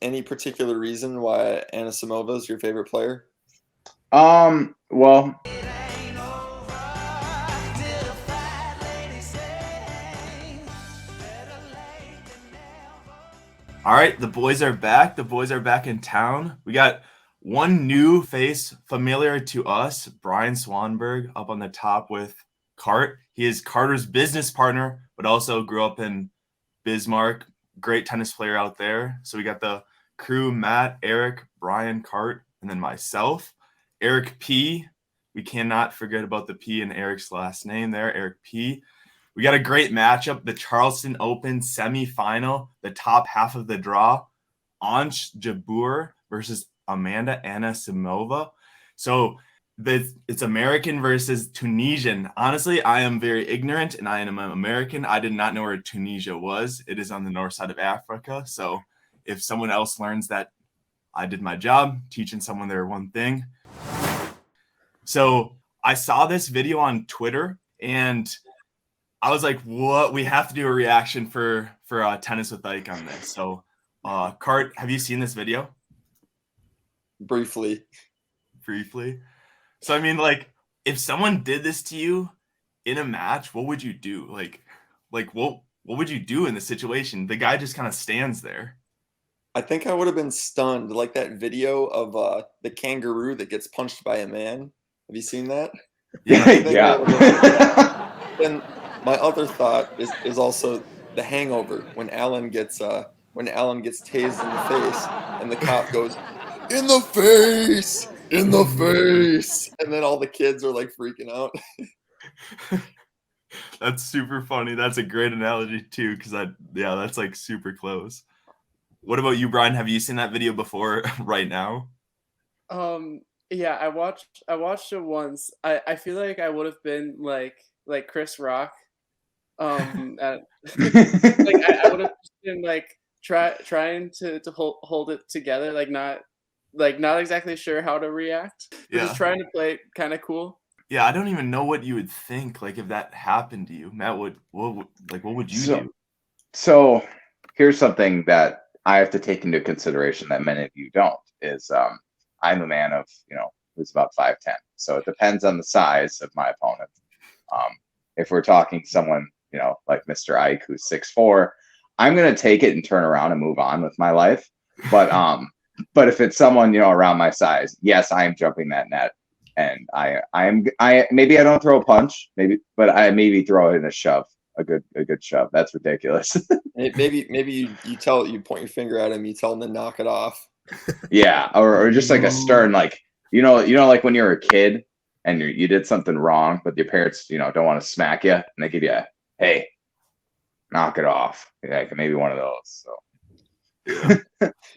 Any particular reason why Anisimova is your favorite player? Well, All right, the boys are back. The boys are back in town. We got one new face familiar to us, Brian Swanberg, up on the top with Cart. He is Carter's business partner, but also grew up in Bismarck. Great tennis player out there. So we got the crew, Matt, Eric, Brian, Cart, and then myself. Eric P. We cannot forget about the P in Eric's last name there, Eric P. We got a great matchup, the Charleston Open semifinal, the top half of the draw, Ansh Jabeur versus Amanda Anisimova. So it's American versus Tunisian. Honestly, I am very ignorant, and I am an American. I did not know where Tunisia was. It is on the north side of Africa. So if someone else learns that, I did my job teaching someone their one thing. So I saw this video on Twitter, and I was like, what? We have to do a reaction for Tennis with Ike on this. So, Cart, have you seen this video? Briefly. So, I mean, like, if someone did this to you in a match, what would you do? Like what would you do in this situation? The guy just kind of stands there. I think I would have been stunned, like that video of the kangaroo that gets punched by a man. Have you seen that? Yeah. yeah. And my other thought is also The Hangover when Alan gets tased in the face and the cop goes, "In the face! In the face!" And then all the kids are like freaking out. That's super funny. That's a great analogy too, because that's like super close. What about you, Brian? Have you seen that video before right now? Yeah, I watched it once. I feel like I would have been like Chris Rock. Like I would have been like trying to hold it together, like not exactly sure how to react, but just trying to play kind of cool. Yeah, I don't even know what you would think, like, if that happened to you. Matt, what would you do? So here's something that I have to take into consideration that many of you don't, is I'm a man of, who's about 5'10". So it depends on the size of my opponent. If we're talking someone, like Mr. Ike, who's 6'4", I'm going to take it and turn around and move on with my life. But if it's someone, around my size, yes, I am jumping that net. And I maybe I don't throw a punch, but I maybe throw it in a shove, a good shove. That's ridiculous. Maybe you point your finger at him, you tell him to knock it off. Yeah, or just like a stern, like like when you're a kid and you did something wrong, but your parents don't want to smack you, and they give you a, hey, knock it off, like maybe one of those. So.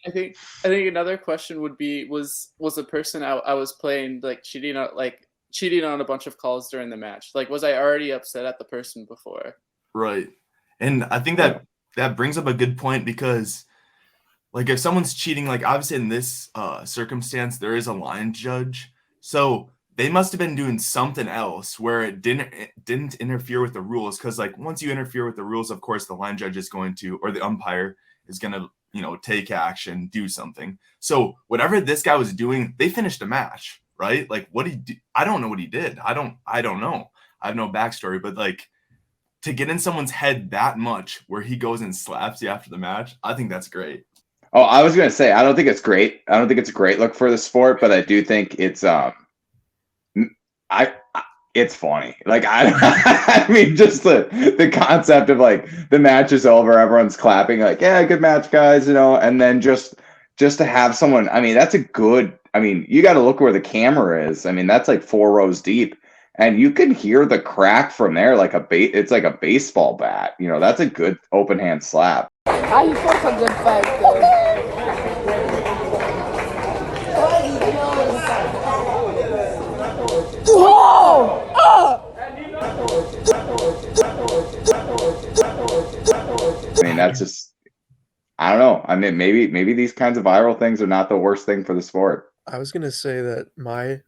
I think another question would be, was the person I was playing like cheating on a bunch of calls during the match? Like, was I already upset at the person before? Right. And I think that brings up a good point, because like if someone's cheating, like obviously in this circumstance there is a line judge, so they must have been doing something else where it didn't interfere with the rules, because like once you interfere with the rules, of course the line judge is going to, or the umpire is going to take action, do something. So whatever this guy was doing, they finished a match, right? Like what he did, I don't know what he did. I don't know. I have no backstory, but like to get in someone's head that much where he goes and slaps you after the match, I think that's great. Oh, I was going to say, I don't think it's great. I don't think it's a great look for the sport, but I do think it's it's funny. Like I mean, just the concept of like the match is over, everyone's clapping, like, yeah, good match, guys, and then just to have someone, I mean, that's a good, I mean, you got to look where the camera is. I mean, that's like 4 rows deep, and you can hear the crack from there, like it's like a baseball bat. That's a good open hand slap. How you feel a good fight, though? I mean, that's just, I don't know. I mean, maybe these kinds of viral things are not the worst thing for the sport. I was gonna say that my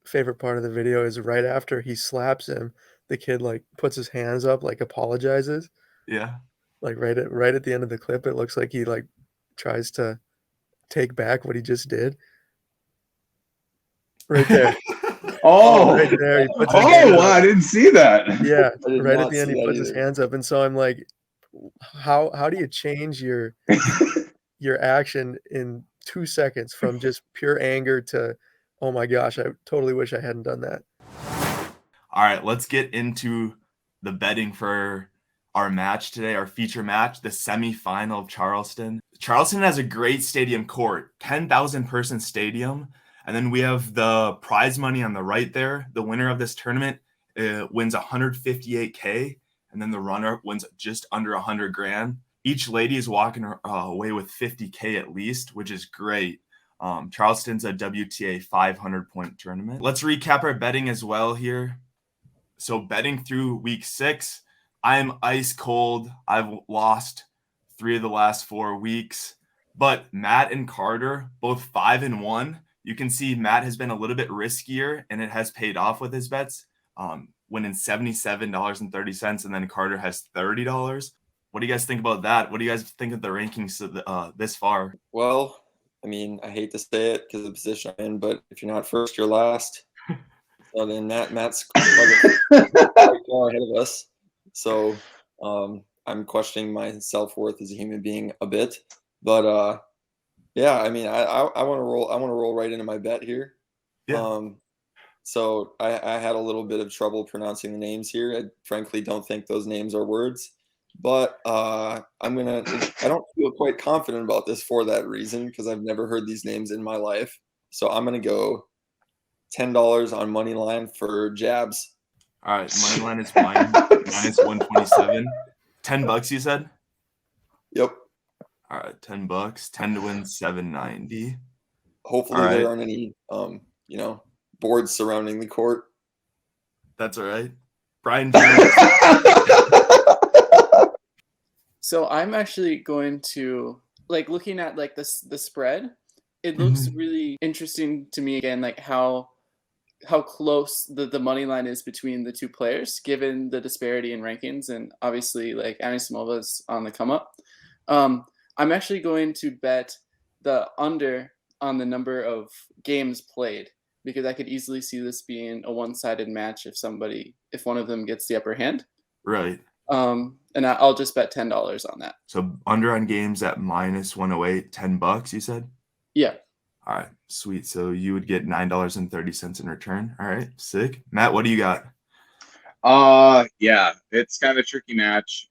favorite part of the video is right after he slaps him, the kid like puts his hands up, like apologizes. Yeah. Like right at the end of the clip, it looks like he like tries to take back what he just did. Right there. Oh, Right there. He puts his hands wow, I up. didn't see that. Yeah, I did right at not the end, see he that puts his either. hands up, and so I'm like, how do you change your action in 2 seconds from just pure anger to, oh my gosh, I totally wish I hadn't done that. All right, let's get into the betting for our match today, our feature match, the semifinal of Charleston. Charleston has a great stadium court, 10,000 person stadium. And then we have the prize money on the right there. The winner of this tournament wins 158K. And then the runner wins just under 100 grand. Each lady is walking away with 50K at least, which is great. Charleston's a WTA 500-point tournament. Let's recap our betting as well here. So betting through week 6, I'm ice cold. I've lost 3 of the last 4 weeks. But Matt and Carter, both 5-1. You can see Matt has been a little bit riskier, and it has paid off with his bets. Winning $77.30, and then Carter has $30. What do you guys think about that? What do you guys think of the rankings this far? Well, I mean, I hate to say it because of the position I'm in, but if you're not first, you're last. So then Matt's quite far ahead of us. So I'm questioning my self-worth as a human being a bit. But yeah, I mean, I want to roll. I want to roll right into my bet here. Yeah. So I had a little bit of trouble pronouncing the names here. I frankly don't think those names are words, but I don't feel quite confident about this for that reason because I've never heard these names in my life. So I'm gonna go $10 on money line for Jabs. All right, money line is minus 127. $10, you said? Yep. All right, $10. 10 to win 790. Hopefully there aren't any boards surrounding the court. That's all right. Brian. So I'm actually going to looking at the spread. It looks really interesting to me again, like how close the money line is between the two players, given the disparity in rankings, and obviously Anisimova is on the come up. I'm actually going to bet the under on the number of games played, because I could easily see this being a one-sided match if one of them gets the upper hand. Right. And I'll just bet $10 on that. So under on games at minus 108, $10, you said? Yeah. All right, sweet. So you would get $9.30 in return. All right, sick. Matt, what do you got? Yeah, it's kind of a tricky match.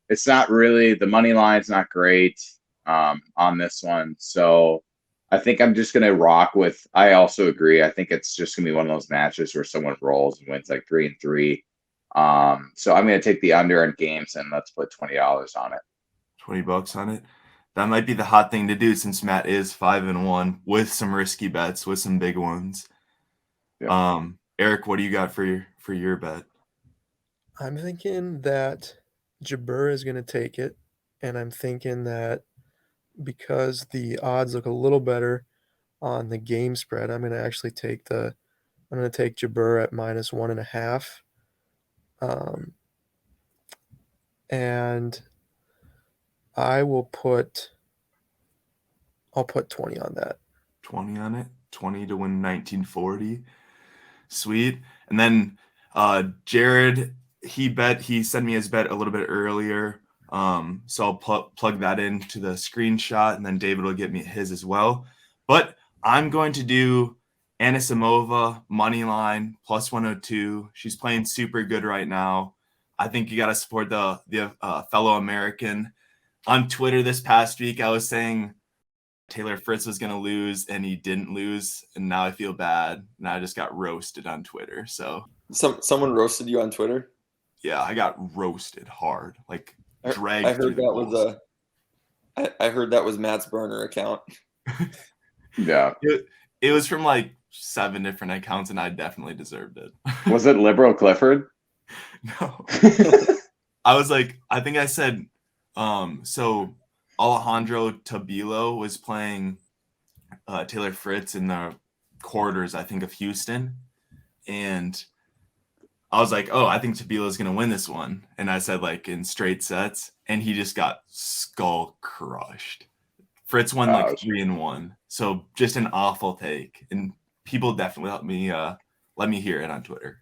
It's not really, the money line's not great on this one. So I think I'm just gonna rock with, I also agree. I think it's just gonna be one of those matches where someone rolls and wins 3-3. So I'm gonna take the under on games and let's put $20 on it. $20 on it. That might be the hot thing to do since Matt is 5-1 with some risky bets, with some big ones. Yep. Eric, what do you got for your bet? I'm thinking that Jabeur is going to take it, and I'm thinking that because the odds look a little better on the game spread, I'm going to actually take Jabeur at minus 1.5. And I'll put 20 on that. 20 on it. 20 to win 1940. Sweet. And then Jared, he sent me his bet a little bit earlier. So I'll plug that into the screenshot, and then David will get me his as well. But I'm going to do Anisimova money line plus 102. She's playing super good right now. I think you got to support the fellow American. On Twitter this past week, I was saying Taylor Fritz was going to lose, and he didn't lose, and now I feel bad. And I just got roasted on Twitter. So someone roasted you on Twitter? Yeah, I got roasted hard, dragged. I heard that was Matt's burner account. Yeah, it was from 7 different accounts, and I definitely deserved it. Was it Liberal Clifford? No. I think I said, so Alejandro Tabilo was playing Taylor Fritz in the quarters, I think, of Houston. And I was like, oh, I think Tabila's gonna win this one, and I said like in straight sets, and he just got skull crushed. Fritz won like 3-1, so just an awful take, and people definitely let me hear it on Twitter.